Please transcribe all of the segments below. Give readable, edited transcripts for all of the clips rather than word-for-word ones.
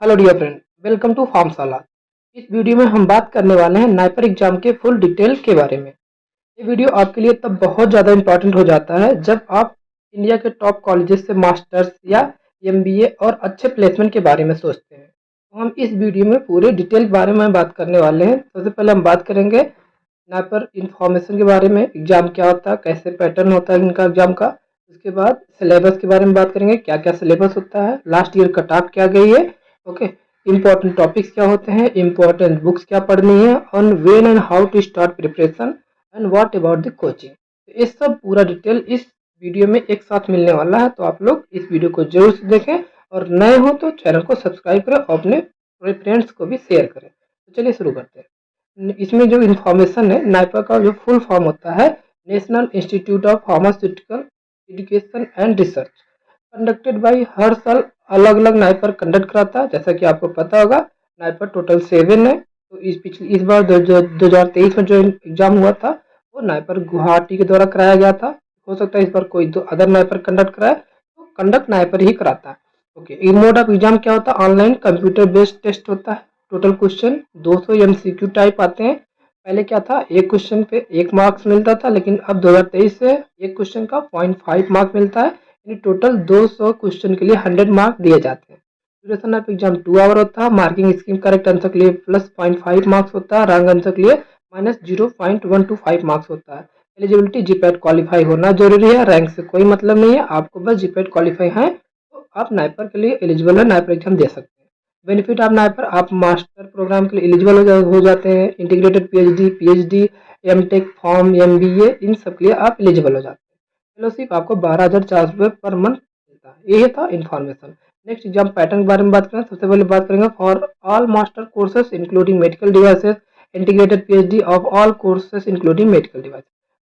Hello dear friend, welcome to Pharmashala. इस video में हम बात करने वाले हैं नाइपर एग्जाम के फुल डिटेल के बारे में। ये वीडियो आपके लिए तब बहुत ज़्यादा इंपॉर्टेंट हो जाता है जब आप इंडिया के टॉप कॉलेजेस से मास्टर्स या एमबीए और अच्छे प्लेसमेंट के बारे में सोचते हैं। तो हम इस वीडियो में पूरे डिटेल के बारे में बात करने वाले हैं। सबसे पहले हम बात करेंगे नाइपर इंफॉर्मेशन के बारे में, एग्जाम क्या होता है, कैसे पैटर्न होता है इनका एग्जाम का। उसके बाद सिलेबस के बारे में बात करेंगे, क्या क्या सिलेबस होता है, लास्ट ईयर कट ऑफ क्या गई है। ओके, इम्पोर्टेंट टॉपिक्स क्या होते हैं, इम्पोर्टेंट बुक्स क्या पढ़नी है, on when and how to start preparation and what about the coaching. तो ये सब पूरा डिटेल इस वीडियो में एक साथ मिलने वाला है, तो आप लोग इस वीडियो को जरूर से देखें और नए हो तो चैनल को सब्सक्राइब करें और अपने फ्रेंड्स को भी शेयर करें। तो चलिए शुरू करते हैं। इसमें जो इन्फॉर्मेशन है, नाइपा का जो फुल फॉर्म होता है national institute of pharmaceutical education and research. Conducted by her साल अलग अलग नाइपर कंडक्ट कराता है। जैसा कि आपको पता होगा, नाइपर टोटल 7 है। तो इस बार 2023 में जो एग्जाम हुआ था वो नाइपर गुवाहाटी के द्वारा कराया गया था। हो सकता है इस बार कोई अदर नाइपर कंडक्ट कराए, तो कंडक्ट नाइपर ही कराता है। ओके, मोड ऑफ एग्जाम क्या होता है, ऑनलाइन कंप्यूटर बेस्ड टेस्ट होता है। टोटल क्वेश्चन 200 एमसीक्यू टाइप आते हैं। पहले क्या था, एक क्वेश्चन पे 1 मार्क्स मिलता था, लेकिन अब 2023 से एक क्वेश्चन का 0.5 मार्क मिलता है, यानी टोटल 200 क्वेश्चन के लिए 100 मार्क दिए जाते हैं। ड्यूरेशन ऑफ एग्जाम 2 आवर होता है। मार्किंग स्कीम करेक्ट आंसर के लिए प्लस 0.5 मार्क्स होता है, रॉन्ग आंसर के लिए माइनस 0.125 मार्क्स होता है। एलिजिबिलिटी जीपैट क्वालिफाई होना जरूरी है, रैंक से कोई मतलब नहीं है, आपको बस जीपैट क्वालिफाई है तो आप नाइपर के लिए एलिजिबल है, नाइपर एग्जाम दे सकते हैं। बेनिफिट ऑफ नाइपर, आप मास्टर प्रोग्राम के लिए एलिजिबल हो जाते हैं। Integrated PhD, MTech, pharm, MBA, इन सब के लिए आप एलिजिबल हो जाते हैं। फेलोशिप आपको 12,400 पर मंथ मिलता है। ये था इन्फॉर्मेशन। नेक्स्ट एग्जाम पैटर्न के बारे में बात करें, सबसे पहले बात करेंगे for all master courses including medical devices, integrated PhD of all courses including medical device.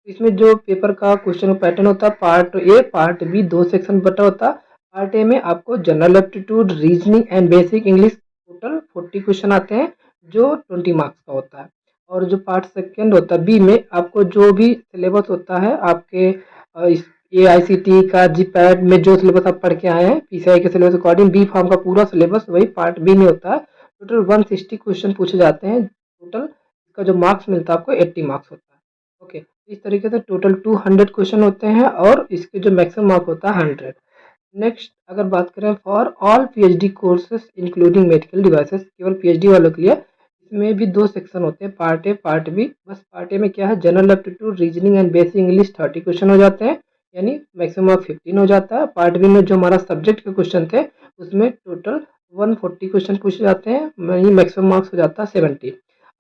इसमें जो पेपर का क्वेश्चन पैटर्न होता है, पार्ट ए पार्ट बी दो सेक्शन बटा होता है। पार्ट ए में आपको general aptitude, reasoning and basic English total 40 question आते हैं जो 20 मार्क्स का होता है। और जो पार्ट सेकेंड होता है बी में, आपको जो भी सिलेबस होता है आपके इस AICT का जीपैट में जो सिलेबस आप पढ़ के आए हैं PCI के सिलेबस अकॉर्डिंग, बी फॉर्म का पूरा सिलेबस वही पार्ट बी में होता है। टोटल 160 क्वेश्चन पूछे जाते हैं। टोटल इसका जो मार्क्स मिलता है आपको 80 मार्क्स होता है। ओके, इस तरीके से टोटल 200 क्वेश्चन होते हैं और इसके जो मैक्सिमम मार्क होता है 100। नेक्स्ट अगर बात करें for all PhD courses including medical devices, केवल पीएचडी वालों के लिए इसमें भी दो सेक्शन होते हैं, पार्ट ए पार्ट बी। बस पार्ट ए में क्या है, general aptitude, reasoning and basic English 30 question हो जाते हैं, यानी मैक्सिमम ऑफ 15 हो जाता है। पार्ट बी में जो हमारा सब्जेक्ट के क्वेश्चन थे उसमें टोटल 140 क्वेश्चन पूछे जाते हैं, यानी मैक्सिमम मार्क्स हो जाता है 70।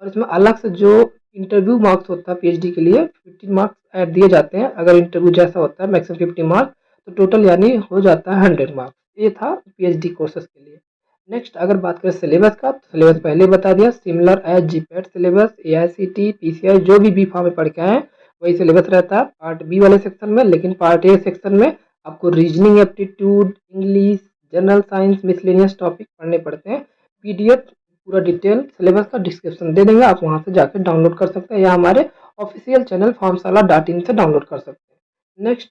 और इसमें अलग से जो इंटरव्यू मार्क्स होता है पीएचडी के लिए 15 मार्क्स ऐड दिए जाते हैं। अगर इंटरव्यू जैसा होता है मैक्सिमम 50 मार्क्स, तो टोटल यानी हो जाता है 100 मार्क्स। ये था पीएचडी कोर्सेज के लिए। नेक्स्ट अगर बात करें सिलेबस का, तो सिलेबस पहले बता दिया, similar as GPAT syllabus, AICT PCI जो भी बी फॉर्म में पढ़ के आए हैं वही सिलेबस रहता है पार्ट बी वाले सेक्शन में। लेकिन पार्ट ए सेक्शन में आपको reasoning, aptitude, English, general science, miscellaneous topic पढ़ने पड़ते हैं। PDF पूरा डिटेल सिलेबस का डिस्क्रिप्शन दे देंगे, आप वहां से जाकर डाउनलोड कर सकते हैं या हमारे ऑफिशियल चैनल formsala.in से डाउनलोड कर सकते हैं। Next,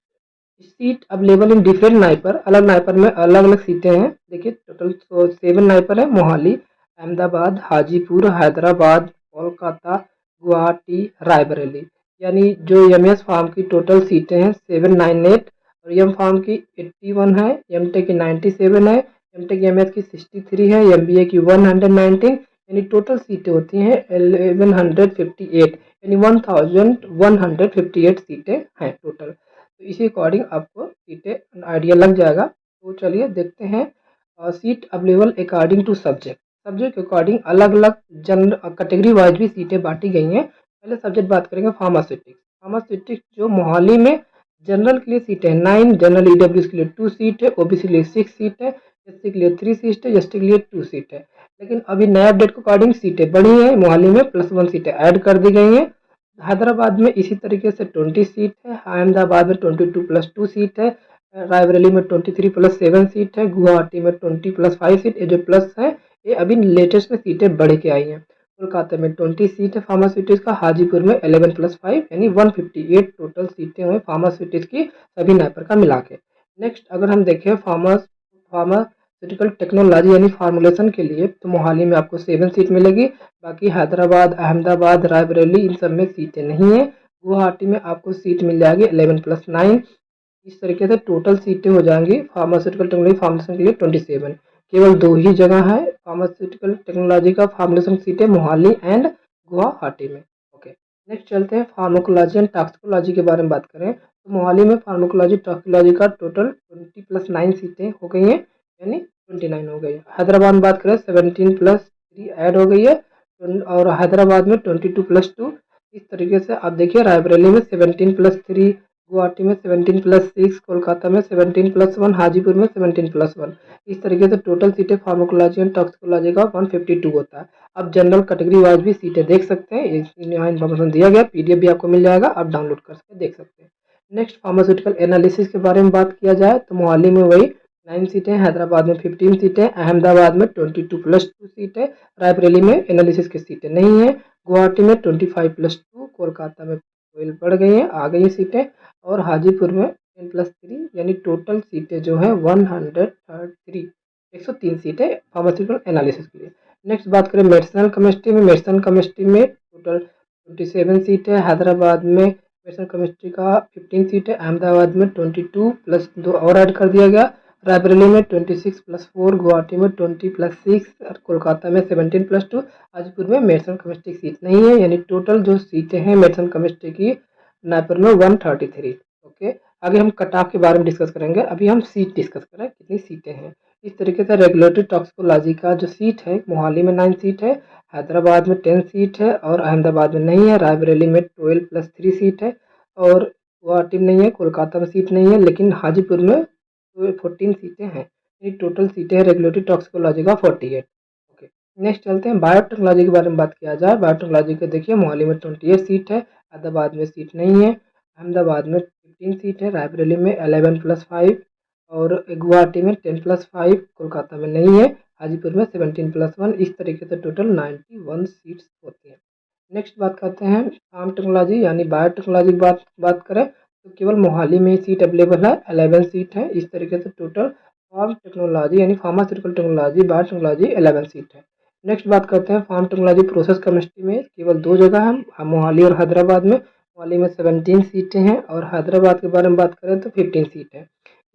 seat available in different NIPER, अलग नाइपर में अलग अलग सीटें हैं। देखिए टोटल 7 नाइपर है, मोहाली, अहमदाबाद, हाजीपुर, हैदराबाद, कोलकाता, गुवाहाटी, रायबरेली। यानी जो MS फार्म की टोटल सीटें हैं 798, और एम फार्म की 81 है, एमटेक की 97 है, एमटेक MS की 63 है, MBA की 119, यानी टोटल सीटें होती हैं 1158, यानी 1158 सीटें हैं टोटल। तो इसी अकॉर्डिंग आपको सीटें आइडिया लग जाएगा। तो चलिए देखते हैं seat available according to subject. Subject के अकॉर्डिंग अलग अलग जनरल कैटेगरी वाइज भी सीटें बांटी गई हैं। पहले सब्जेक्ट बात करेंगे फार्मास्यूटिक्स। फार्मास्यूटिक्स जो मोहाली में जनरल के लिए सीट है 9, जनरल EWS के लिए 2 सीट है, OBC के लिए 6 सीट है, SC के लिए 3 सीट है, ST के लिए 2 सीट है। लेकिन अभी नया अपडेट के अकॉर्डिंग सीटें बढ़ी हैं, मोहाली में +1 सीटें ऐड कर दी गई हैं। हैदराबाद में इसी तरीके से 20 सीट है, अहमदाबाद में 22+2 सीट है, रायबरेली में 23+7 सीट है, गुवाहाटी में 20+5 सीट। ये जो प्लस है ये अभी लेटेस्ट में सीटें बढ़ के आई हैं। कोलकाता में 20 सीट है फार्मास्यूटिक्स का, हाजीपुर में 11+5 यानी 158 टोटल सीटें हुए फार्मास्यूटिक्स की सभी नाइपर का मिला के। नेक्स्ट अगर हम देखें फार्मा फार्मास्यूटिकल टेक्नोलॉजी यानी फार्मुलेशन के लिए तो मोहाली में आपको 7 सीट मिलेगी। बाकी हैदराबाद, अहमदाबाद, रायबरेली इन सब में सीटें नहीं है। गुवाहाटी में आपको सीट मिल जाएगी 11+9। इस तरीके से टोटल सीटें हो जाएंगी फार्मास्यूटिकल टेक्नोलॉजी फार्मुलेशन के लिए 27। केवल 2 ही जगह है फार्मास्यूटिकल टेक्नोलॉजी का फार्मुलेशन सीटें, मोहाली एंड गुवाहाटी में। ओके, नेक्स्ट चलते हैं फार्माकोलॉजी एंड टॉक्सिकोलॉजी के बारे में बात करें तो मोहाली में फार्माकोलॉजी टॉक्सिकोलॉजी का टोटल 20+9 सीटें हो गई हैं, यानी 29 हो गई। हैदराबाद में बात करें 17+3 ऐड हो गई है और हैदराबाद में 22+2। इस तरीके से आप देखिए रायबरेली में 17+3, गुवाहाटी में 17+6, कोलकाता में 17+1, हाजीपुर में 17+1। इस तरीके से टोटल सीटें फार्माकोलॉजी एंड टॉक्सिकोलॉजी का 152 होता है। आप जनरल कैटेगरी वाइज भी सीटें देख सकते हैं, यहाँ इन्फॉर्मेशन दिया गया, पीडीएफ भी आपको मिल जाएगा, आप डाउनलोड करके देख सकते हैं। नेक्स्ट फार्मास्यूटिकल एनालिसिस के बारे में बात किया जाए तो मोहाली में वही 9 सीटें, हैदराबाद में 15 सीटें, अहमदाबाद में 22+2 सीटें, रायबरेली में एनालिसिस की सीटें नहीं है, गुवाहाटी में 25+2, कोलकाता में 12 बढ़ गई हैं, आ गई सीटें, और हाजीपुर में 10+3 यानी टोटल सीटें जो है 103 103 सीटें फार्मास्यूटिकल एनालिसिस के लिए। नेक्स्ट बात करें मेडिसिनल केमिस्ट्री में। मेडिसिनल केमिस्ट्री में टोटल 27 सीटें, हैदराबाद में मेडिसिनल केमिस्ट्री का 15 सीटें, अहमदाबाद में 22+2 और ऐड कर दिया गया, रायबरेली में 26+4, गुवाहाटी में 20+6 और कोलकाता में 17+2। हाजीपुर में मेडिसिनल केमिस्ट्री सीट नहीं है, यानी टोटल जो सीटें हैं मेडिसिनल केमिस्ट्री की नागपुर में 133। ओके, आगे हम कट ऑफ के बारे में डिस्कस करेंगे, अभी हम सीट डिस्कस करें कितनी सीटें हैं। इस तरीके से रेगुलेटरी टॉक्सिकोलॉजी का जो सीट है मोहाली में 9 सीट है, हैदराबाद में 10 सीट है और अहमदाबाद में नहीं है, रायबरेली में 12+3 सीट है और गुवाहाटी में नहीं है, कोलकाता में सीट नहीं है, लेकिन हाजीपुर में 14 सीटें हैं, यानी टोटल सीटें हैं रेगुलेटरी टॉक्सिकोलॉजी का 48। ओके, नेक्स्ट चलते हैं बायोटेक्नोलॉजी के बारे में बात किया जाए। बायोटेक्नोलॉजी के देखिए मोहाली में 28 सीट है, हैदराबाद में सीट नहीं है, अहमदाबाद में 15 सीट है, रायबरेली में 11+5 और गुवाहाटी में 10+5, कोलकाता में नहीं है, हाजीपुर में 17+1। इस तरीके से टोटल 91 सीट्स होती हैं। नेक्स्ट बात करते हैं फार्म टेक्नोलॉजी यानी बायोटेक्नोलॉजी की बात करें तो केवल मोहाली में ही सीट अवेलेबल है, 11 सीट है। इस तरीके से टोटल फार्म टेक्नोलॉजी यानी फार्मास्यूटिकल टेक्नोलॉजी बायोटेक्नोलॉजी 11 सीट है। नेक्स्ट बात करते हैं फार्म टेक्नोलॉजी प्रोसेस केमिस्ट्री में केवल 2 जगह है, मोहाली और हैदराबाद में। मोहाली में 17 सीटें हैं और हैदराबाद के बारे में बात करें तो 15 सीट है।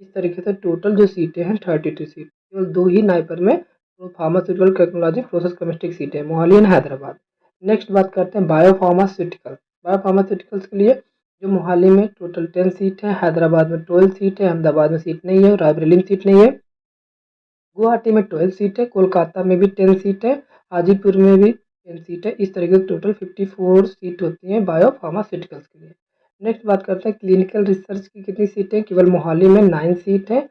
इस तरीके से टोटल जो सीटें हैं 32 सीट, केवल 2 ही नाइपर में तो फार्मास्यूटिकल टेक्नोलॉजी प्रोसेस केमिस्ट्री की सीटें, मोहाली एंड हैदराबाद। नेक्स्ट बात करते हैं बायोफार्मास्यूटिकल। बायोफार्मास्यूटिकल्स के लिए जो मोहाली में टोटल 10 सीट है, हैदराबाद में 12 सीट है, अहमदाबाद में सीट नहीं है, रायबरेली में सीट नहीं है, गुवाहाटी में 12 सीट है, कोलकाता में भी 10 सीट है, हाजीपुर में भी 10 सीट है। इस तरीके से टोटल 54 सीट होती हैं बायो फार्मास्यूटिकल्स के लिए। नेक्स्ट बात करते हैं क्लिनिकल रिसर्च की कितनी सीटें, केवल मोहाली में 9 सीट है।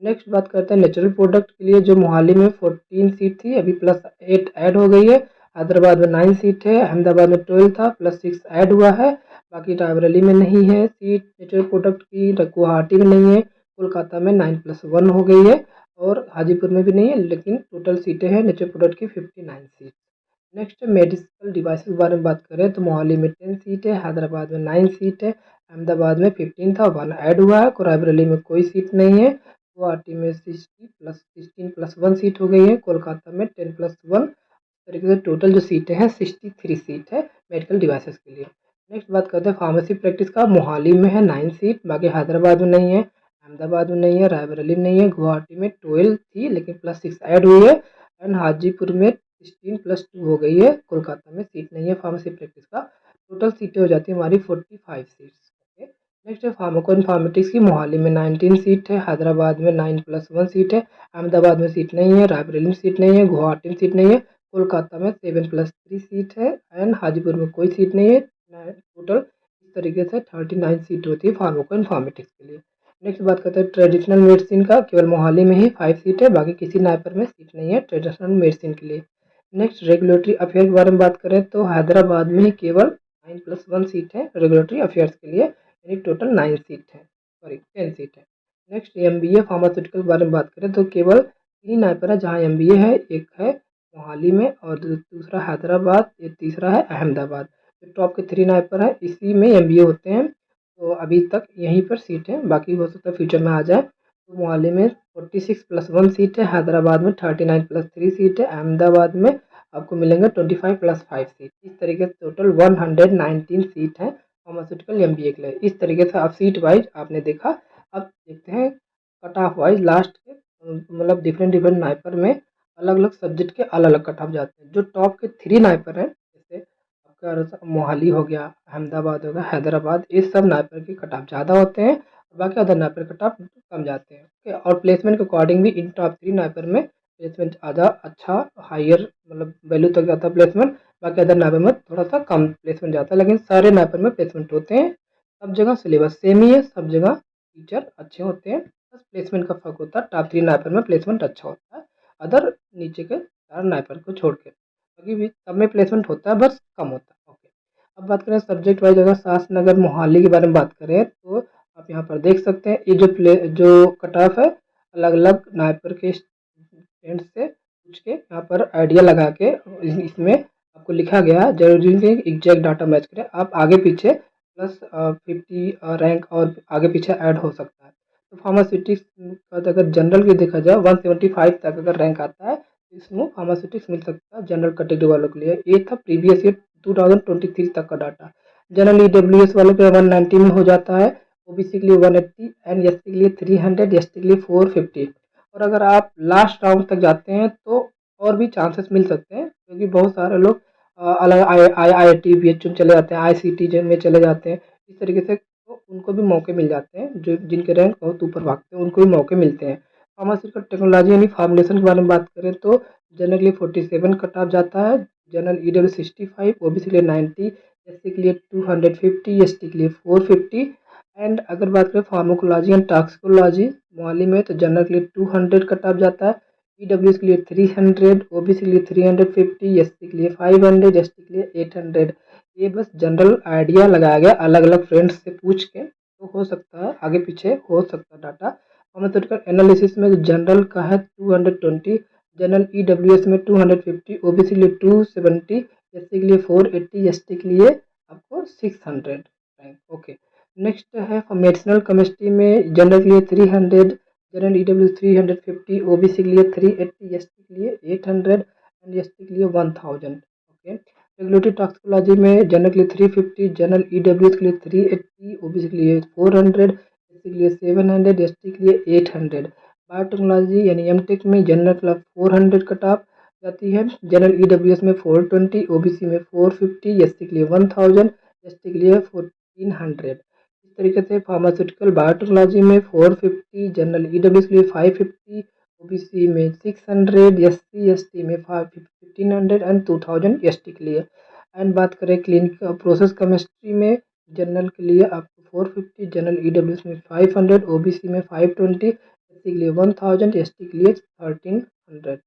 नेक्स्ट बात करते हैं नेचुरल प्रोडक्ट के लिए जो मोहाली में 14 सीट थी, अभी +8 ऐड हो गई है, हैदराबाद में 9 सीट है, अहमदाबाद में 12 था, +6 ऐड हुआ है, बाकी रायबरेली में नहीं है सीट नेचुरल प्रोडक्ट की, गुवाहाटी में नहीं है, कोलकाता में 9+1 हो गई है और हाजीपुर में भी नहीं है, लेकिन टोटल सीटें हैं नेचुरल प्रोडक्ट की 59 सीट। नेक्स्ट मेडिकल डिवाइसेस के बारे में बात करें तो मोहाली में 10 सीट है, हैदराबाद में 9 सीट है, अहमदाबाद में 15 था, 1 ऐड हुआ है, रायबरेली में कोई सीट नहीं है, गुवाहाटी में 16+1 सीट हो गई है, कोलकाता में 10+1। तरीके से टोटल जो सीटें हैं 63 सीट है मेडिकल डिवाइसेस के लिए। नेक्स्ट बात करते हैं फार्मेसी प्रैक्टिस का। मोहाली में है 9 सीट, बाकी हैदराबाद में नहीं है, अहमदाबाद में नहीं है, रायबरेली में नहीं है, गुवाहाटी में 12 थी लेकिन +6 ऐड हुई है एंड हाजीपुर में 16+2 हो गई है, कोलकाता में सीट नहीं है फार्मेसी प्रैक्टिस का। टोटल सीटें हो जाती है हमारी 45 सीट्स। ओके, नेक्स्ट है फार्माको इन्फॉर्मेटिक्स की। मोहाली में 19 सीट है, हैदराबाद में 9+1 सीट है, अहमदाबाद में सीट नहीं है, रायबरेली में सीट नहीं है, गुवाहाटी में सीट नहीं है, कोलकाता में 7+3 सीट है एंड हाजीपुर में कोई सीट नहीं है। टोटल इस तरीके से 39 सीट होती है फार्माको इन्फॉर्मेटिक्स के लिए। नेक्स्ट बात करते हैं ट्रेडिशनल मेडिसिन का। केवल मोहाली में ही 5 सीट है, बाकी किसी नाइपर में सीट नहीं है ट्रेडिशनल मेडिसिन के लिए। नेक्स्ट रेगुलेटरी अफेयर के बारे में बात करें तो हैदराबाद में ही केवल 9+1 सीट है रेगुलेटरी अफेयर्स के लिए, यानी टोटल 9 सीट है, सॉरी 10 सीट है। नेक्स्ट एमबीए फार्मास्यूटिकल के बारे में बात करें तो केवल 3 नाइपर है जहाँ एमबीए है, एक है मोहाली में और दूसरा हैदराबाद, ये तीसरा है अहमदाबाद। तो टॉप के 3 नाइपर है, इसी में एमबीए होते हैं, तो अभी तक यहीं पर सीट है, बाकी हो सकता है फ्यूचर में आ जाए। तो मोहाली में 46+1 सीट है, हैदराबाद में 39+3 सीट है, अहमदाबाद में आपको मिलेंगे 25+5 सीट। इस तरीके से टोटल 119 सीट है फार्मास्यूटिकल एमबीए के लिए। इस तरीके से आप सीट वाइज आपने देखा। अब देखते हैं कट ऑफ वाइज लास्ट के मतलब डिफरेंट नाइपर में अलग अलग सब्जेक्ट के अलग अलग कट ऑफ जाते हैं। जो टॉप के 3 नाइपर हैं, जैसे आपका मोहाली हो गया, अहमदाबाद हो गया, हैदराबाद, इस सब नाइपर के कट ऑफ ज़्यादा होते हैं, बाकी अदर नाइपर कट ऑफ कम जाते हैं। ओके, और प्लेसमेंट के अकॉर्डिंग भी इन टॉप 3 नाइपर में प्लेसमेंट ज़्यादा अच्छा हायर मतलब वैल्यू तक जाता है प्लेसमेंट, बाकी अदर नाइपर में थोड़ा सा कम प्लेसमेंट जाता है, लेकिन सारे नाइपर में प्लेसमेंट होते हैं। सब जगह सिलेबस सेम ही है, सब जगह टीचर अच्छे होते हैं, बस प्लेसमेंट का फर्क होता है। टॉप 3 नाइपर में प्लेसमेंट अच्छा होता है, अदर नीचे के 4 नाइपर को छोड़ के, बाकी भी सब में प्लेसमेंट होता है, बस कम होता है। ओके, अब बात करें सब्जेक्ट वाइज, अगर शासनगर मोहाली के बारे में बात करें तो आप यहाँ पर देख सकते हैं ये जो कट ऑफ है अलग अलग नाइपर के स्टूडेंट से पूछ के यहाँ पर आइडिया लगा के इसमें आपको लिखा गया है। जरूरी नहीं एग्जैक्ट डाटा मैच करें, आप आगे पीछे प्लस 50 रैंक और आगे पीछे ऐड हो सकता है। तो फार्मास्यूटिक्स का अगर जनरल की देखा जाए 175 तक अगर रैंक आता है तो इसमें फार्मास्यूटिक्स मिल सकता है जनरल कैटेगरी वालों के लिए। ये था प्रीवियस ईयर 2023 तक का डाटा। जनरल ईडब्ल्यूएस वालों के 190 में हो जाता है, ओबीसी के लिए 180 एंड एसटी के लिए 300, एसटी के लिए 450। और अगर आप लास्ट राउंड तक जाते हैं तो और भी चांसेस मिल सकते हैं, क्योंकि बहुत सारे लोग अलग IIT BH में चले जाते हैं, ICT में चले जाते हैं। इस तरीके से तो उनको भी मौके मिल जाते हैं, जो जिनके रैंक बहुत ऊपर भागते हैं उनको भी मौके मिलते हैं। फार्मास्यूटिकल टेक्नोलॉजी यानी फॉर्मुलेशन के बारे में बात करें तो जनरली 47 कट ऑफ जाता है, जनरल ईडब्ल्यू 65, ओबीसी के लिए 90, एससी के लिए 250, एसटी के लिए 450। एंड अगर बात करें फार्माकोलॉजी एंड टॉक्सिकोलॉजी मोहाली में तो जनरल के लिए 200 कट ऑफ जाता है, ईडब्ल्यू के लिए 300, ओबीसी के लिए 350, एससी के लिए 500, एसटी के लिए 800। ये बस जनरल आइडिया लगाया गया अलग अलग फ्रेंड्स से पूछ के, तो हो सकता है आगे पीछे हो सकता है डाटा। फार्मास्यूटिकल एनालिसिस में जनरल का है 220, जनरल ईडब्ल्यूएस में 250, ओबीसी के लिए 270, एससी के लिए 480, एसटी के लिए आपको 600 रैंक। ओके, नेक्स्ट है मेडिसिनल केमिस्ट्री में जनरल के लिए 300, जनरल ईडब्ल्यू 350, ओबीसी के लिए 380, एसटी के लिए 800 एंड एसटी के लिए 1000। ओके, रेगुलेटरी टॉक्सिकोलॉजी में जनरल के लिए 350, जनरल ईडब्ल्यू के लिए 380, ओबीसी के लिए 400, एससी के लिए 700, एसटी के लिए 800। बायोटेक्नोलॉजी यानी एमटेक में जनरल क्लब 400 कट ऑफ जाती है, जनरल ईडब्ल्यूएस में 420, ओबीसी में 450, एससी के लिए 1000, एसटी के लिए 1400। इस तरीके से फार्मास्यूटिकल बायोटेक्नोलॉजी में 450, जनरल ईडब्ल्यूएस के लिए 550, ओबीसी में 600, एससी एसटी में 1500 एंड 2000 एसटी के लिए। एंड बात करें क्लिनिकल प्रोसेस केमिस्ट्री में जनरल के लिए आपको 450, जनरल ईडब्ल्यूएस में 500, ओबीसी में 520, एससी के लिए 1000, एसटी के लिए 1300।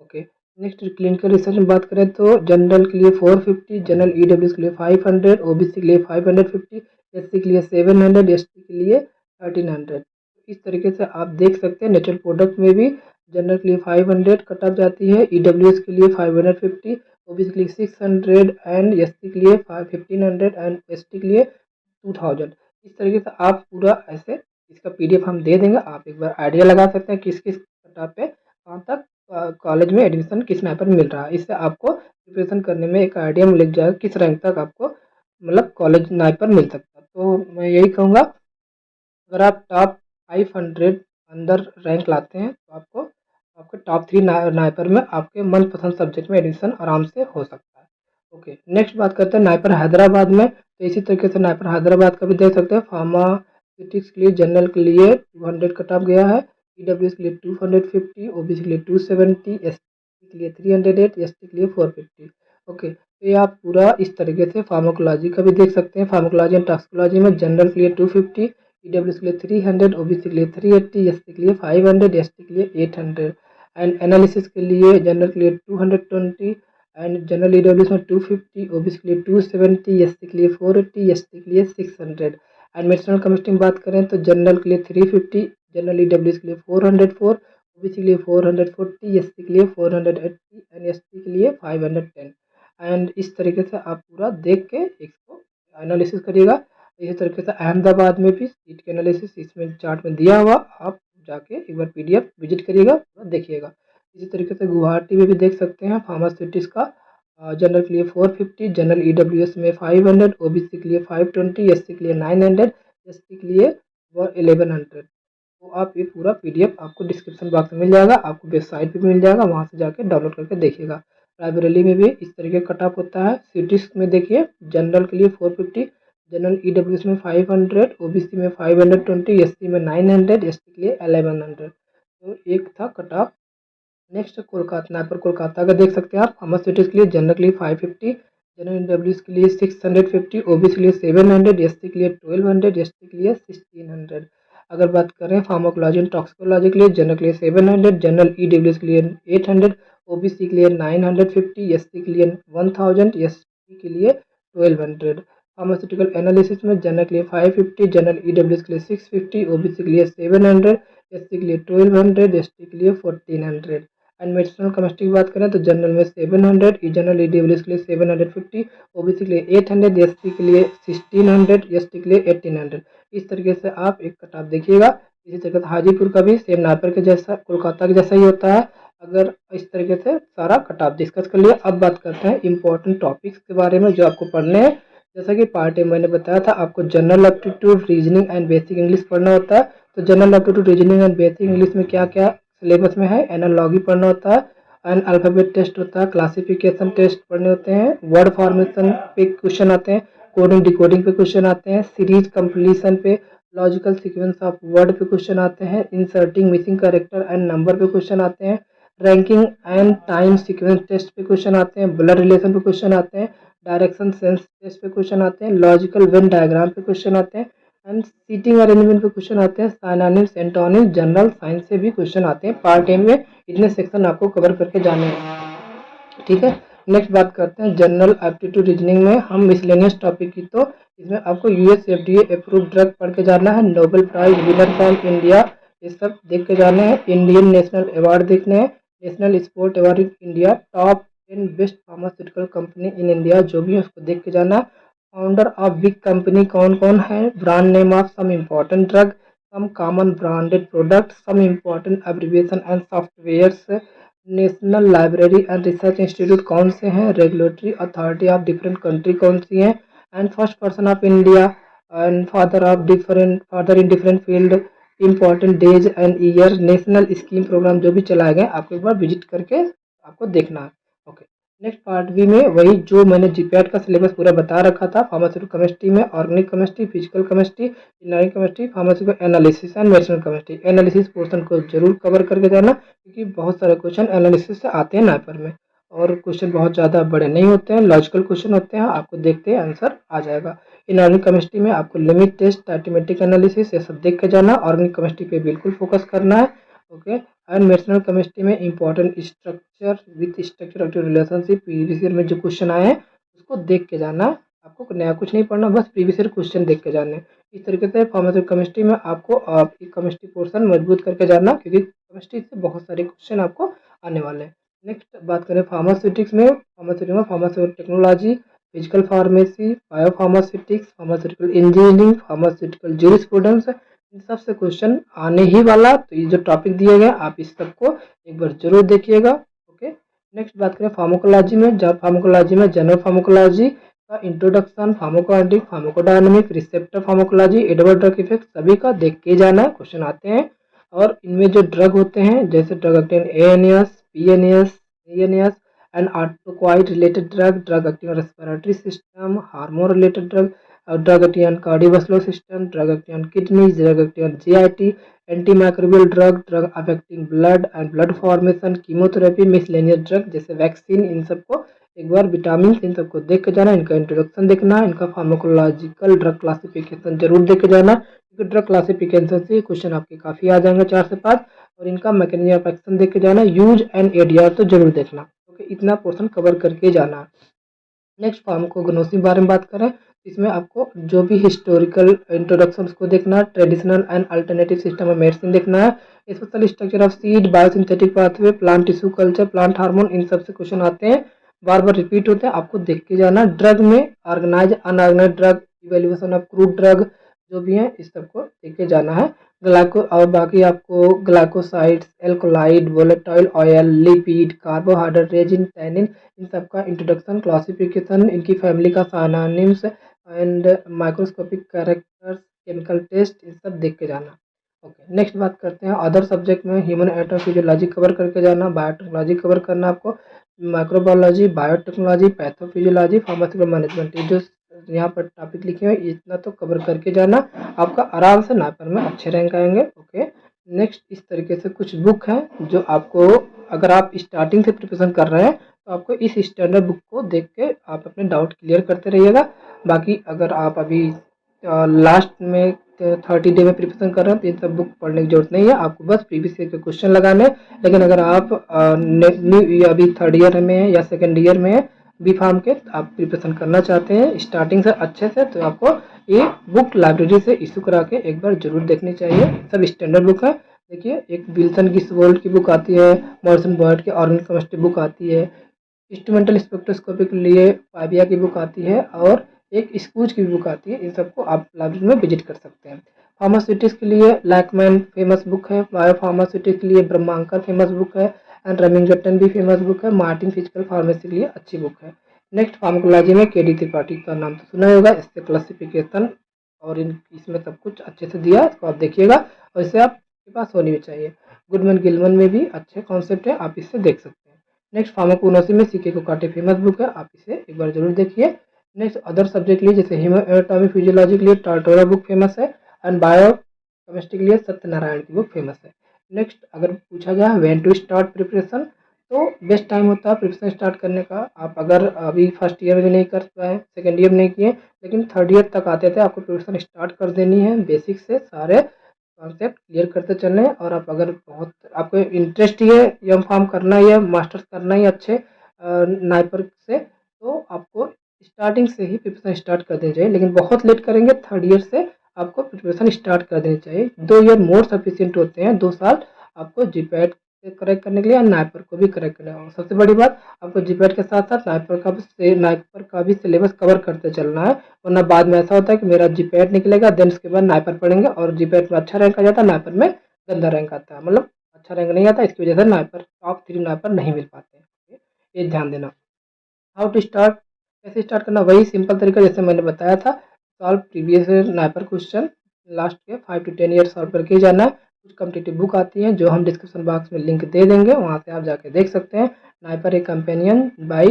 ओके, नेक्स्ट क्लिनिकल रिसर्च में बात करें तो जनरल के लिए 450, जनरल ईडब्ल्यूएस के लिए 500, ओबीसी के लिए 550, एससी के लिए 700, एसटी के लिए 1300। इस तरीके से आप देख सकते हैं नेचुरल प्रोडक्ट में भी जनरल के लिए 500 कट ऑफ जाती है, ईडब्ल्यूएस के लिए 550, ओबीसी के लिए 600 एंड एससी के लिए 1500 एंड एसटी के लिए 2000। इस तरीके से आप पूरा ऐसे इसका पीडीएफ हम दे देंगे, आप एक बार आइडिया लगा सकते हैं किस किस कट ऑफ पे कहाँ तक कॉलेज में एडमिशन किस नाम पर मिल रहा है। इससे आपको प्रिपरेशन करने में एक आइडिया मिल जाएगा किस रैंक तक आपको मतलब कॉलेज नाइप पर मिल सकता है। तो मैं यही कहूँगा, अगर आप टॉप 500 अंदर रैंक लाते हैं तो आपको आपके टॉप 3 नाइपर में आपके मनपसंद सब्जेक्ट में एडमिशन आराम से हो सकता है। ओके, नेक्स्ट बात करते हैं नाइपर हैदराबाद में। तो इसी तरीके से नाइपर हैदराबाद का भी देख सकते हैं। फार्मास्यूटिक्स के लिए जनरल के लिए 200 कट ऑफ गया है, ईडब्ल्यूएस के लिए 250, ओबीसी के लिए 270, एसटी के लिए 308, एसटी के लिए 450। ओके, तो ये आप पूरा इस तरीके से फार्माकोलॉजी का भी देख सकते हैं। फार्माकोलॉजी एंड टॉक्सिकोलॉजी में जनरल के लिए 250, ईडब्ल्यूएस के लिए 300, ओबीसी के लिए 380, एससी के लिए 500, एसटी के लिए 800। एंड एनालिसिस के लिए जनरल के लिए 220 एंड जनरल ईडब्ल्यूएस में 250, ओबीसी के लिए 270, एससी के लिए 480, एसटी के लिए 600। एंड मेडिसिनल केमिस्ट्री में बात करें तो जनरल के लिए 350, जनरल ईडब्ल्यूएस के लिए 404, ओबीसी के लिए 440, एससी के लिए 480 एंड एसटी के लिए 510। एंड इस तरीके से आप पूरा देख के इसको एनालिसिस करिएगा। इसी तरीके से अहमदाबाद में भी सीट के एनालिसिस इसमें चार्ट में दिया हुआ, आप जाके एक बार PDF विजिट करिएगा, देखिएगा। इसी तरीके से गुवाहाटी में भी देख सकते हैं फार्मास्यूटिक्स का। जनरल के लिए 450, जनरल EWS में 500, OBC के लिए 520, SC के लिए 900, ST के लिए 1100। तो आप ये पूरा PDF आपको डिस्क्रिप्शन बॉक्स में मिल जाएगा, आपको वेबसाइट पे मिल जाएगा, वहाँ से जाके डाउनलोड करके देखिएगा। लाइब्रेरी में भी इस तरीके का कट ऑफ होता है। सिटीज में देखिए, जनरल के लिए 450, जनरल EWS में 500, OBC में 520, SC में 900, ST के लिए 1100। तो एक था cut off. Next Kolkata, Nagpur Kolkata का देख सकते हैं आप। फार्मास्यूटिक्स के लिए जनरल के लिए 550, जनरल EWS के लिए 650, OBC के लिए 700, SC के लिए 1200, ST के लिए 1600। अगर बात करें फार्माकोलॉजी एंड टॉक्सिकोलॉजी के लिए, जनरल के लिए 700, जनरल EWS के लिए 800, OBC के लिए 950, SC के लिए 1000, ST के लिए 1200। फार्मास्यूटिकल एनालिसिस में जनरल के लिए 550, जनरल EWS के लिए 650, OBC के लिए 700, SC के लिए 1200, ST के लिए 1400। एंड मेडिसिनल केमिस्ट्री की बात करें तो जनरल में 700, जनरल EWS के लिए 750, OBC के लिए 800, SC के लिए 1600, ST के लिए 1800। इस तरीके से आप एक कट ऑफ देखिएगा। इसी तरीके से हाजीपुर का भी सेम नागपुर के जैसा, कोलकाता के जैसा ही होता है। अगर इस तरीके से सारा कट ऑफ डिस्कस कर लिया, अब बात करते हैं इंपॉर्टेंट टॉपिक्स के बारे में जो आपको पढ़ने हैं। जैसा कि पार्ट ए मैंने बताया था, आपको general aptitude, reasoning and basic English पढ़ना होता है। तो general aptitude, reasoning and basic English में क्या क्या सिलेबस में है, एनालॉजी पढ़ना होता है, एंड अल्फाबेट टेस्ट होता है, क्लासिफिकेशन टेस्ट पढ़ने होते हैं, वर्ड फॉर्मेशन पे क्वेश्चन आते हैं, कोडिंग डिकोडिंग पे क्वेश्चन आते हैं, सीरीज कंप्लीशन पे, लॉजिकल सीक्वेंस ऑफ वर्ड पे क्वेश्चन आते हैं, inserting missing character and number पे क्वेश्चन आते हैं, ranking and time sequence test पे क्वेश्चन आते हैं, ब्लड रिलेशन पे क्वेश्चन आते हैं, डायरेक्शन सेंस टेस्ट पे क्वेश्चन आते हैं, लॉजिकल वेन डायग्राम पे क्वेश्चन आते हैं, एंड सीटिंग अरेंजमेंट पे क्वेश्चन आते हैं, साइनोनिम्स, एंटोनिम्स, जनरल साइंस से भी क्वेश्चन आते हैं। पार्ट ए में इतने सेक्शन आपको कवर करके जाने हैं, ठीक है। नेक्स्ट बात करते हैं जनरल एप्टीट्यूड रीजनिंग में हम मिसलेनियस टॉपिक की। तो इसमें आपको US FDA अप्रूव्ड ड्रग पढ़ के जाना है, Nobel prize winner from India, ये सब देख के जाने हैं, इंडियन नेशनल अवार्ड देखने हैं, national sport award in India, top 10 best pharmaceutical company in India, जो भी है उसको देख के जाना। फाउंडर ऑफ बिग कंपनी कौन कौन है, brand name of some important drug, some common branded product, some important abbreviation and softwares, national library and research institute कौन से हैं, regulatory authority of different country कौन सी हैं, and first person of India and father in different field, important days and year, national scheme programme जो भी चलाए गए आपको एक बार विजिट करके आपको देखना है। ओके, नेक्स्ट पार्ट बी में वही जो मैंने जीपैट का सिलेबस पूरा बता रखा था, फार्मास्यूटिकल केमिस्ट्री में organic chemistry, physical chemistry, inorganic chemistry, pharmaceutical analysis and medicinal chemistry. Analysis portion को जरूर कवर करके जाना, क्योंकि बहुत सारे क्वेश्चन एनालिसिस से आते हैं नाइपर में, और क्वेश्चन बहुत ज़्यादा बड़े नहीं होते हैं, लॉजिकल क्वेश्चन होते हैं, आपको देखते हैं आंसर आ जाएगा। इनऑर्गेनिक केमिस्ट्री में आपको लिमिट टेस्ट, टाइमेटिक एनालिसिस, ये सब देख के जाना। ऑर्गेनिक केमिस्ट्री पे बिल्कुल फोकस करना है। ओके, एंड मेडिसिनल केमिस्ट्री में important structure with structure of relationship, previous year में जो क्वेश्चन आए हैं उसको देख के जाना। आपको नया कुछ नहीं पढ़ना, बस प्रीवियस ईयर क्वेश्चन देख के जाने। इस तरीके से फार्मास्यूटिकल केमिस्ट्री में आपको केमिस्ट्री पोर्शन मजबूत करके जाना, क्योंकि केमिस्ट्री से बहुत सारे क्वेश्चन आपको आने वाले हैं। नेक्स्ट बात करें फार्मास्यूटिक्स में, pharmaceutical technology, physical pharmacy, biopharmaceutics, pharmaceutical engineering, pharmaceutical jurisprudence, इन सब से क्वेश्चन आने ही वाला। तो ये जो टॉपिक दिए गए आप इस सबको एक बार जरूर देखिएगा। ओके, नेक्स्ट बात करें फार्माकोलॉजी में, जब फार्माकोलॉजी में जनरल फार्माकोलॉजी का introduction, pharmacokinetic, pharmacodynamic, receptor pharmacology, Edward drug effect, सभी का देख के जाना है, क्वेश्चन आते हैं। और इनमें जो ड्रग होते हैं जैसे drug acting ANS, PNS, CNS and autacoid related drug, drug acting respiratory system, hormone related drug, drug acting cardiovascular system, drug acting kidney, drug acting GIT, antimicrobial drug, drug affecting blood and blood formation, chemotherapy, miscellaneous drug जैसे vaccine, इन सबको एक बार vitamin, इन सबको देख के जाना, इनका introduction देखना, इनका फार्माकोलॉजिकल ड्रग क्लासिफिकेशन जरूर देख के जाना, क्योंकि ड्रग क्लासिफिकेशन से क्वेश्चन आपके काफ़ी आ जाएंगे 4 से 5, और इनका मैकेनिज्म ऑफ एक्शन देख के जाना, यूज एंड ADR तो जरूर देखना। ओके, इतना पोर्शन कवर करके जाना। नेक्स्ट फार्माकोग्नोसी के बारे में बात करें, इसमें आपको जो भी हिस्टोरिकल इंट्रोडक्शन उसको देखना है, traditional and alternative system of medicine देखना है, special structure of seed, biosynthetic pathway, plant tissue culture, plant hormone, इन सब से क्वेश्चन आते हैं, बार बार रिपीट होते हैं, आपको देख के जाना। ड्रग में organise unorganise drug, evaluation of crude drug, जो भी है इस सबको देख के जाना है। ग्लाइको और बाकी आपको glycosides, alkaloid, volatile oil, lipid, carbohydrate, resin, tannin, इन सब का इंट्रोडक्शन, क्लासिफिकेशन, इनकी फैमिली का synonyms and microscopic characters, chemical test, इन सब देख के जाना। ओके, नेक्स्ट बात करते हैं अदर सब्जेक्ट में। ह्यूमन एटम फिजियोलॉजी कवर करके जाना, बायोटेक्नोलॉजी कवर करना आपको, microbiology, biotechnology, pathophysiology, pharmaceutical management, ये जो यहाँ पर टॉपिक लिखे हुए इतना तो कवर करके जाना, आपका आराम से नाइपर में अच्छे रैंक आएंगे। ओके, नेक्स्ट इस तरीके से कुछ बुक हैं जो आपको, अगर आप स्टार्टिंग से प्रिपरेशन कर रहे हैं तो आपको इस स्टैंडर्ड बुक को देख के आप अपने डाउट क्लियर करते रहिएगा। बाकी अगर आप अभी लास्ट में 30 डे में प्रिपरेशन कर रहे हैं तो इन सब बुक पढ़ने की जरूरत नहीं है, आपको बस प्रीवियस ईयर के क्वेश्चन लगाने हैं। लेकिन अगर आप अभी थर्ड ईयर में है या सेकेंड ईयर में है बी फार्म के, आप प्रिपरेशन करना चाहते हैं स्टार्टिंग से अच्छे से, तो आपको ये बुक लाइब्रेरी से इशू करा के एक बार जरूर देखनी चाहिए। सब स्टैंडर्ड बुक है। देखिए, एक विल्सन गिब्स की बुक आती है, मॉरिसन बर्ड की ऑर्गेनिक केमिस्ट्री बुक आती है, इंस्ट्रूमेंटल स्पेक्ट्रोस्कोपी के लिए पाविया की बुक आती है, और एक स्कूज की बुक आती है। इन सबको आप लाइब्रेरी में विजिट कर सकते हैं। फार्मास्यूटिक्स के लिए लैकमैन फेमस बुक है, बायो फार्मास्यूटिक्स के लिए ब्रह्मांकर फेमस बुक है, एंड रेमिंगटन भी फेमस बुक है, मार्टिन फिजिकल फार्मेसी के लिए अच्छी बुक है। नेक्स्ट फार्माकोलॉजी में के डी त्रिपाठी का नाम तो सुना ही होगा, इससे क्लासिफिकेशन और इसमें सब कुछ अच्छे से दिया है, इसको आप देखिएगा और इसे आपके पास होनी भी चाहिए। गुडमैन गिलमन में भी अच्छे कॉन्सेप्ट है, आप इससे देख सकते हैं। नेक्स्ट फार्माकोनोसी में सीके को काटे फेमस बुक है, आप इसे एक बार जरूर देखिए। नेक्स्ट अदर सब्जेक्ट के लिए जैसे हीमोएनाटॉमी फिजियोलॉजी के लिए टार्टोरा बुक फेमस है, एंड बायो केमिस्ट्री के लिए सत्यनारायण की बुक फेमस है। नेक्स्ट अगर पूछा जाए व्हेन टू स्टार्ट प्रिपरेशन, तो बेस्ट टाइम होता है प्रिपरेशन स्टार्ट करने का। आप अगर अभी फर्स्ट ईयर में नहीं कर पाए, सेकेंड ईयर में नहीं किए, लेकिन थर्ड ईयर तक आते थे, आपको प्रिपरेशन स्टार्ट कर देनी है। बेसिक से सारे कॉन्सेप्ट क्लियर करते चलने हैं। और आप अगर बहुत आपको इंटरेस्ट ही है एम फार्म करना ही है, मास्टर्स करना ही अच्छे नाइपर से, तो आपको स्टार्टिंग से ही प्रिपरेशन स्टार्ट कर देनी चाहिए। लेकिन बहुत लेट करेंगे थर्ड ईयर से आपको प्रिपरेशन स्टार्ट कर देनी चाहिए। 2 ईयर मोर सफिशिएंट होते हैं, 2 साल आपको जीपैट करेक्ट करने के लिए, नाइपर को भी करेक्ट करने और सबसे बड़ी बात, आपको जीपैट के साथ साथ नाइपर का भी सिलेबस कवर करते चलना है। वरना बाद में ऐसा होता है कि मेरा जीपैट निकलेगा, देन उसके बाद नाइपर पढ़ेंगे और जीपैट में अच्छा रैंक आ जाता है, नाइपर में गंदा रैंक आता है, मतलब अच्छा रैंक नहीं आता। इसकी वजह से नाइपर टॉप 3 नाइपर नहीं मिल पाते हैं, ये ध्यान देना। हाउ टू स्टार्ट, कैसे स्टार्ट करना, वही सिंपल तरीका जैसे मैंने बताया था, solve previous NIPER question last के 5 to 10 ईयर सॉल्व करके ही जाना है। कुछ कम्पिटिटिव बुक आती हैं जो हम डिस्क्रिप्शन बॉक्स में लिंक दे देंगे, वहाँ से आप जाके देख सकते हैं। नाइपर एक कंपेनियन बाई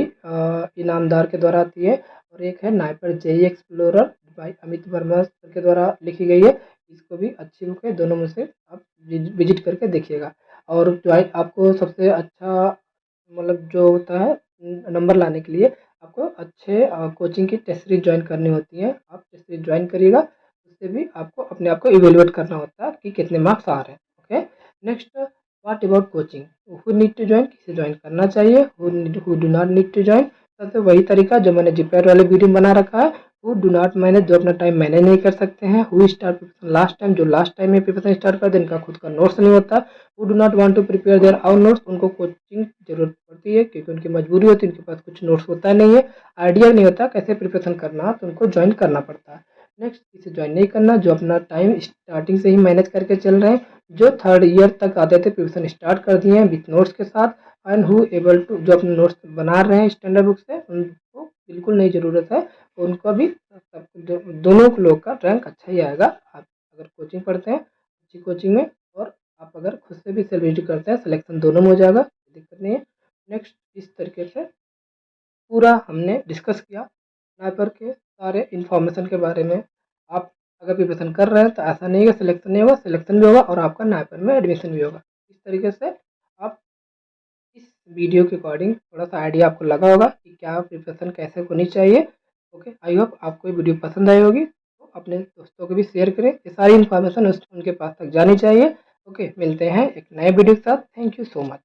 इनामदार के द्वारा आती है, और एक है NIPER JEE explorer by Amit Verma के द्वारा लिखी गई है। इसको भी अच्छी बुक है, दोनों में से आप विजिट करके देखिएगा। और जो आपको सबसे अच्छा मतलब जो होता है नंबर लाने के लिए, आपको अच्छे कोचिंग की टेस्ट सीरीज ज्वाइन करनी होती है। आप टेस्ट सीरीज ज्वाइन करिएगा, उससे भी आपको अपने आप को इवेलुएट करना होता है कि कितने मार्क्स आ रहे हैं। Okay, next what about coaching, who need to join, किसे ज्वाइन करना चाहिए, who do not need to join. सबसे वही तरीका जो मैंने जीपैट वाले वीडियो में बना रखा है। हु डू नॉट मैनेज, जो अपना टाइम मैनेज नहीं कर सकते हैं। Who start preparation last time, जो लास्ट टाइम में प्रिपरेशन स्टार्ट कर दे, इनका खुद का नोट्स नहीं होता। Who do not want to prepare their own notes, उनको कोचिंग जरूरत पड़ती है क्योंकि उनकी मजबूरी होती है, उनके पास कुछ नोट्स होता नहीं है, आइडिया नहीं होता कैसे प्रिपरेशन करना, तो उनको ज्वाइन करना पड़ता है। नेक्स्ट, इसे ज्वाइन नहीं करना जो अपना टाइम स्टार्टिंग से ही मैनेज करके चल रहे हैं, जो थर्ड ईयर तक आते थे प्रिपरेशन स्टार्ट कर दिए हैं विथ नोट्स के साथ, एंड हु एबल टू, जो अपने नोट्स बना रहे हैं स्टैंडर्ड बुक से, उनको बिल्कुल नहीं ज़रूरत है, उनको भी दोनों लोग का रैंक अच्छा ही आएगा। आप अगर कोचिंग पढ़ते हैं अच्छी कोचिंग में, और आप अगर खुद से भी सेल्फ स्टडी करते हैं, सिलेक्शन दोनों में हो जाएगा, दिक्कत नहीं है। नेक्स्ट, इस तरीके से पूरा हमने डिस्कस किया नाइपर के सारे इन्फॉर्मेशन के बारे में। आप अगर प्रिपरेशन कर रहे हैं तो ऐसा नहीं है कि सिलेक्शन नहीं होगा, सिलेक्शन भी होगा और आपका नाइपर में एडमिशन भी होगा। इस तरीके से आप इस वीडियो के अकॉर्डिंग थोड़ा सा आइडिया आपको लगा होगा कि क्या प्रिपरेशन कैसे होनी चाहिए। ओके, आई होप आपको ये वीडियो पसंद आई होगी, तो अपने दोस्तों को भी शेयर करें, ये सारी इन्फॉर्मेशन उनके पास तक जानी चाहिए। ओके, मिलते हैं एक नए वीडियो के साथ। Thank you so much.